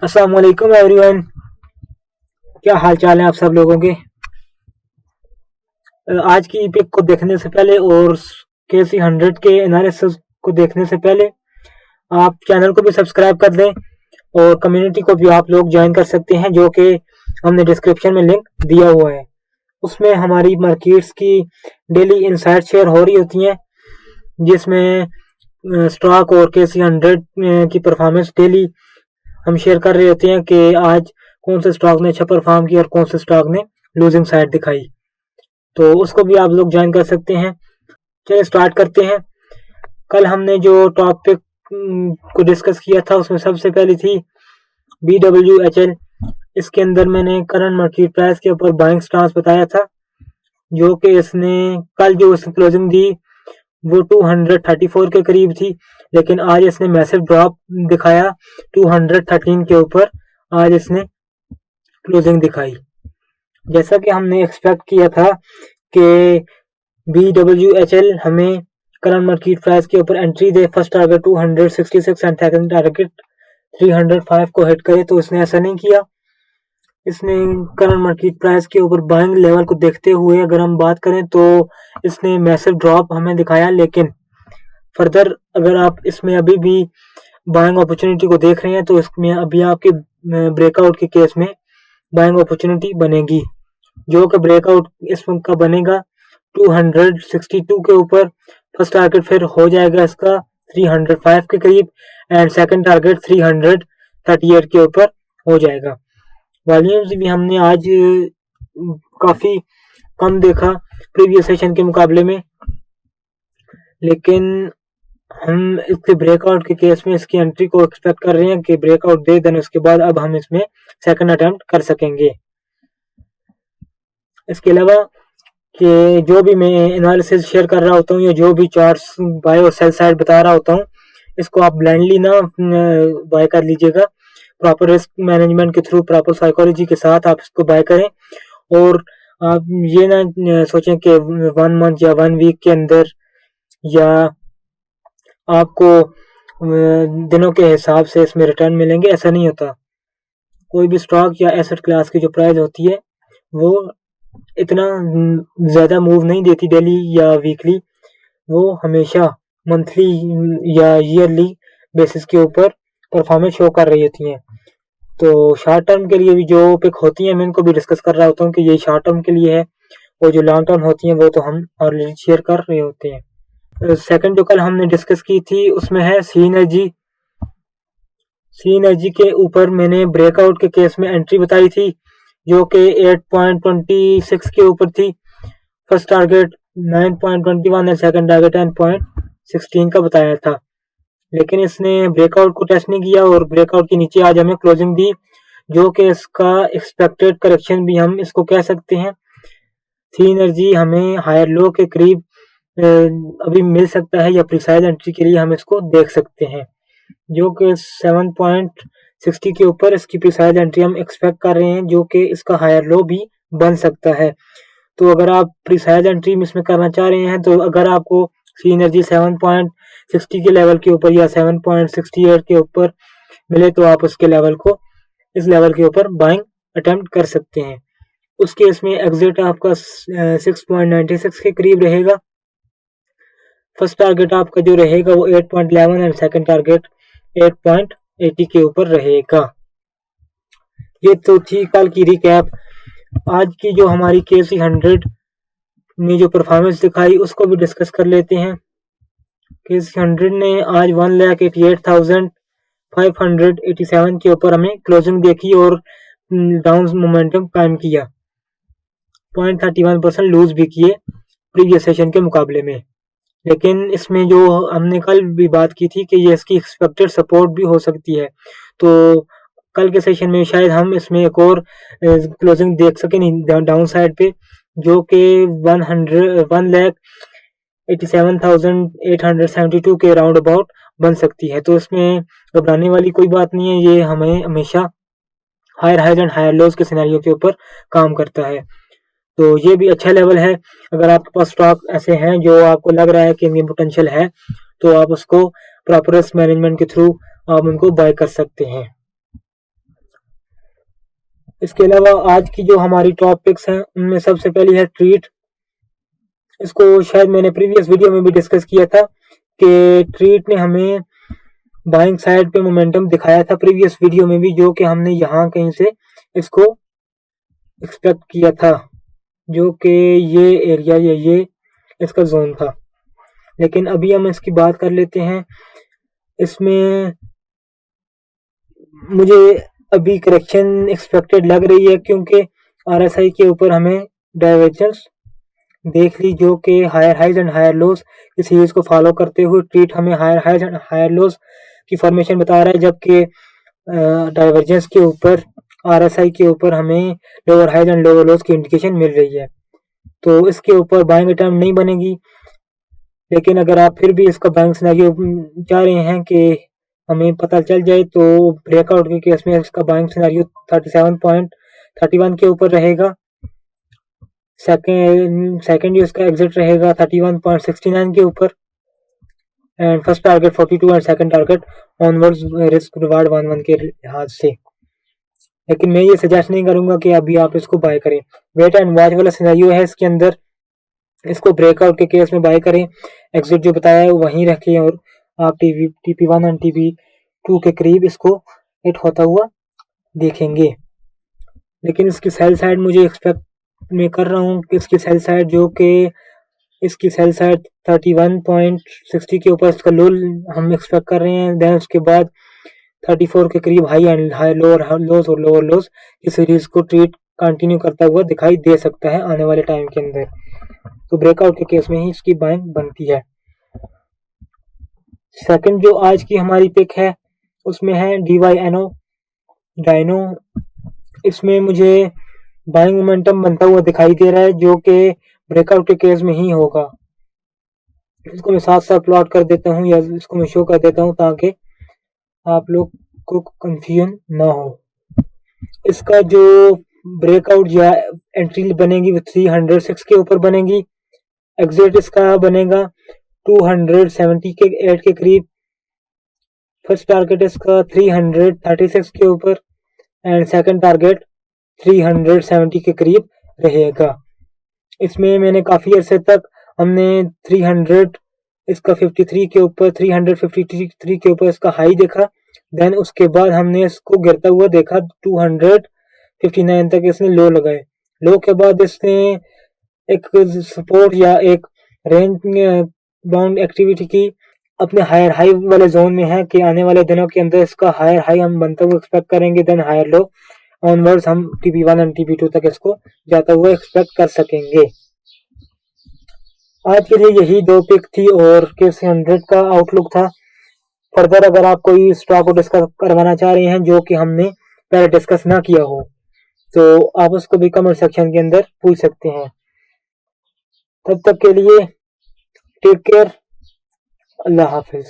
अस्सलाम वालेकुम एवरीवन। क्या हाल चाल है आप सब लोगों के। आज की पिक को देखने से पहले और KC100 के एनालिसिस को देखने से पहले आप चैनल को भी सब्सक्राइब कर दें और कम्युनिटी को भी आप लोग ज्वाइन कर सकते हैं, जो कि हमने डिस्क्रिप्शन में लिंक दिया हुआ है। उसमें हमारी मार्केट्स की डेली इनसाइट शेयर हो रही होती हैं, जिसमें स्टॉक और KC100 की परफॉर्मेंस डेली हम शेयर कर रहे होते हैं कि आज कौन से स्टॉक ने अच्छा परफॉर्म किया और कौन से स्टॉक ने लूजिंग साइड दिखाई। तो उसको भी आप लोग ज्वाइन कर सकते हैं। चलिए स्टार्ट करते हैं। कल हमने जो टॉपिक को डिस्कस किया था उसमें सबसे पहले थी BWHL। इसके अंदर मैंने करंट मार्केट प्राइस के ऊपर बाइंग स्टांस बताया था, जो कि इसने कल जो इसने क्लोजिंग दी वो 234 के करीब थी, लेकिन आज इसने मैसिव ड्रॉप दिखाया 213 के ऊपर आज इसने क्लोजिंग दिखाई। जैसा कि हमने एक्सपेक्ट किया था कि BWHL हमें करंट मार्केट प्राइस के ऊपर entry they, first target 266 and second target 305 को हिट करे, तो इसने ऐसा नहीं किया। इसने करंट मार्केट प्राइस के ऊपर बाइंग लेवल को देखते हुए अगर हम बात करें तो इसने मैसिव ड्रॉप हमें दिखाया, लेकिन फर्दर अगर आप इसमें अभी भी बाइंग अपॉर्चुनिटी को देख रहे हैं तो इसमें अभी आपके ब्रेकआउट के केस में बाइंग अपॉर्चुनिटी बनेगी, जो कि ब्रेकआउट इसमें का बनेगा 262 के ऊपर। फर्स्ट टारगेट फिर हो जाएगा इसका 305 के करीब एंड सेकंड टारगेट 338 के ऊपर हो जाएगा। वॉल्यूम्स भी हमने आज काफ़ी कम देखा प्रीवियस सेशन के मुकाबले में, लेकिन हम इसके ब्रेकआउट के केस में इसकी एंट्री को एक्सपेक्ट कर रहे हैं कि ब्रेकआउट दे, देन उसके बाद अब हम इसमें सेकंड अटेम्प्ट कर सकेंगे। इसके अलावा कि जो भी मैं एनालिसिस शेयर कर रहा होता हूँ या जो भी चार्ट्स बाय और सेल साइड बता रहा होता हूँ, इसको आप ब्लाइंडली ना बाय कर लीजिएगा। प्रॉपर रिस्क मैनेजमेंट के थ्रू, प्रॉपर साइकोलॉजी के साथ आप इसको बाय करें, और आप ये ना सोचें कि 1 मंथ या 1 वीक के अंदर या आपको दिनों के हिसाब से इसमें रिटर्न मिलेंगे, ऐसा नहीं होता। कोई भी स्टॉक या एसेट क्लास की जो प्राइस होती है वो इतना ज़्यादा मूव नहीं देती डेली या वीकली, वो हमेशा मंथली या ईयरली बेसिस के ऊपर परफॉर्मेंस शो कर रही होती हैं। तो शॉर्ट टर्म के लिए भी जो पिक होती हैं मैं इनको भी डिस्कस कर रहा होता हूँ कि ये शॉर्ट टर्म के लिए है, और जो लॉन्ग टर्म होती हैं वो तो हम ऑलरेडी शेयर कर रहे होते हैं। सेकंड जो कल हमने डिस्कस की थी उसमें है सी एनर्जी के ऊपर मैंने ब्रेकआउट के केस में एंट्री बताई थी, जो कि 8.26 के ऊपर थी। First target 9.21 and second target 10.16 का बताया था, लेकिन इसने ब्रेकआउट को टेस्ट नहीं किया और ब्रेकआउट के नीचे आज हमें क्लोजिंग दी, जो कि इसका एक्सपेक्टेड करेक्शन भी हम इसको कह सकते हैं। सी एनर्जी हमें हायर लो के करीब अभी मिल सकता है, या प्रिसाइज एंट्री के लिए हम इसको देख सकते हैं, जो कि 7.60 के ऊपर इसकी प्रिसाइज एंट्री हम एक्सपेक्ट कर रहे हैं, जो कि इसका हायर लो भी बन सकता है। तो अगर आप प्रिसाइज एंट्री इसमें करना चाह रहे हैं तो अगर आपको सी एनर्जी 7.60 के लेवल के ऊपर या 7.68 के ऊपर मिले तो आप उसके लेवल को इस लेवल के ऊपर बाइंग अटेम्प्ट कर सकते हैं। उस केस में एग्जिट आपका 6.96 के करीब रहेगा। फर्स्ट टारगेट आपका जो रहेगा वो 8.11 एंड सेकंड टारगेट 8.80 के ऊपर रहेगा। ये तो थी कल की रिकैप। आज की जो हमारी KC100 ने जो परफॉर्मेंस दिखाई उसको भी डिस्कस कर लेते हैं। KC100 ने आज 1,88,587 के ऊपर हमें क्लोजिंग देखी और डाउन मोमेंटम कायम किया, 0.31% लूज भी किए प्रीवियस सेशन के मुकाबले में। लेकिन इसमें जो हमने कल भी बात की थी कि ये इसकी एक्सपेक्टेड सपोर्ट भी हो सकती है, तो कल के सेशन में शायद हम इसमें एक और क्लोजिंग देख सकें डाउन साइड पे, जो कि 1,87,872 के राउंड अबाउट बन सकती है। तो इसमें घबराने वाली कोई बात नहीं है, ये हमें हमेशा higher highs and higher lows के सिनेरियो के ऊपर काम करता है। तो ये भी अच्छा लेवल है। अगर आपके पास स्टॉक ऐसे हैं जो आपको लग रहा है कि इनमें पोटेंशियल है, तो आप उसको प्रॉपर रिस्क मैनेजमेंट के थ्रू आप उनको बाय कर सकते हैं। इसके अलावा आज की जो हमारी टॉप पिक्स हैं उनमें सबसे पहली है ट्रीट। इसको शायद मैंने प्रीवियस वीडियो में भी डिस्कस किया था कि ट्रीट ने हमें बाइंग साइड पे मोमेंटम दिखाया था प्रीवियस वीडियो में भी, जो कि हमने यहाँ कहीं से इसको एक्सपेक्ट किया था, जो कि ये एरिया या ये इसका जोन था। लेकिन अभी हम इसकी बात कर लेते हैं। इसमें मुझे अभी करेक्शन एक्सपेक्टेड लग रही है, क्योंकि RSI के ऊपर हमें डाइवर्जेंस देख ली, जो कि higher highs and higher lows की सीरीज को फॉलो करते हुए ट्रीट हमें higher highs and higher lows की फॉर्मेशन बता रहा है, जबकि डाइवर्जेंस के ऊपर RSI के ऊपर हमें lower highs and lower lows की इंडिकेशन मिल रही है। तो इसके ऊपर बाइंग अटैम्प्ट नहीं बनेगी। लेकिन अगर आप फिर भी इसका बाइंग सिनेरियो चाह रहे हैं कि हमें पता चल जाए, तो ब्रेकआउट के केस में इसका बाइंग सिनेरियो 37.31 के ऊपर रहेगा। सेकेंड इसका एग्जिट रहेगा 31.69 के ऊपर, and first target 42 and second target onwards risk reward 1-1 के लिहाज से। लेकिन मैं ये सजेस्ट नहीं करूंगा कि अभी आप इसको बाय करें। वेट एंड वॉच वाला सिनेरियो है इसके अंदर, इसको ब्रेकआउट के केस में बाय करें। एग्जिट जो बताया है वहीं रखें और आप TP1 एंड TP2 के करीब इसको हिट होता हुआ देखेंगे। लेकिन इसकी सेल साइड मुझे एक्सपेक्ट मैं कर रहा हूँ कि इसकी सेल साइड, जो कि इसकी सेल साइड 31.60 के ऊपर इसका लो हम एक्सपेक्ट कर रहे हैं। देन उसके बाद 34 के करीब हाई एंड हाई लोअर लोज और लोअर लोज की सीरीज को ट्रीट कंटिन्यू करता हुआ दिखाई दे सकता है आने वाले टाइम के अंदर। तो ब्रेकआउट के केस में ही इसकी बाइंग बनती है। सेकंड जो आज की हमारी पिक है उसमें है DYNO डायनो। इसमें मुझे बाइंग मोमेंटम बनता हुआ दिखाई दे रहा है, जो कि ब्रेकआउट के केस में ही होगा। इसको मैं साथ साथ प्लॉट कर देता हूँ या इसको मैं शो कर देता हूँ ताकि आप लोग को कंफ्यूजन ना हो। इसका जो ब्रेकआउट या एंट्री बनेगी वो 306 के ऊपर बनेगी। एग्जिट इसका बनेगा 270 के 8 के करीब। फर्स्ट टारगेट इसका 336 के ऊपर एंड सेकंड टारगेट 370 के करीब रहेगा। इसमें मैंने काफ़ी अरसे तक हमने 300 इसका 53 के ऊपर 353 के ऊपर इसका हाई देखा। देन उसके बाद हमने इसको गिरता हुआ देखा 259 तक इसने लो लगाए। लो के बाद इसने एक सपोर्ट या एक रेंज बाउंड एक्टिविटी की अपने हायर हाई वाले जोन में है कि आने वाले दिनों के अंदर इसका हायर हाई हम बनता हुआ एक्सपेक्ट करेंगे। देन हायर लो ऑनवर्ड्स हम TP1 एंड TP2 तक इसको जाता हुआ एक्सपेक्ट कर सकेंगे। आज के लिए यही दो पिक थी और KC 100 का आउटलुक था। फर्दर अगर आप कोई स्टॉक को डिस्कस करवाना चाह रहे हैं जो कि हमने पहले डिस्कस ना किया हो, तो आप उसको भी कमेंट सेक्शन के अंदर पूछ सकते हैं। तब तक के लिए टेक केयर, अल्लाह हाफिज।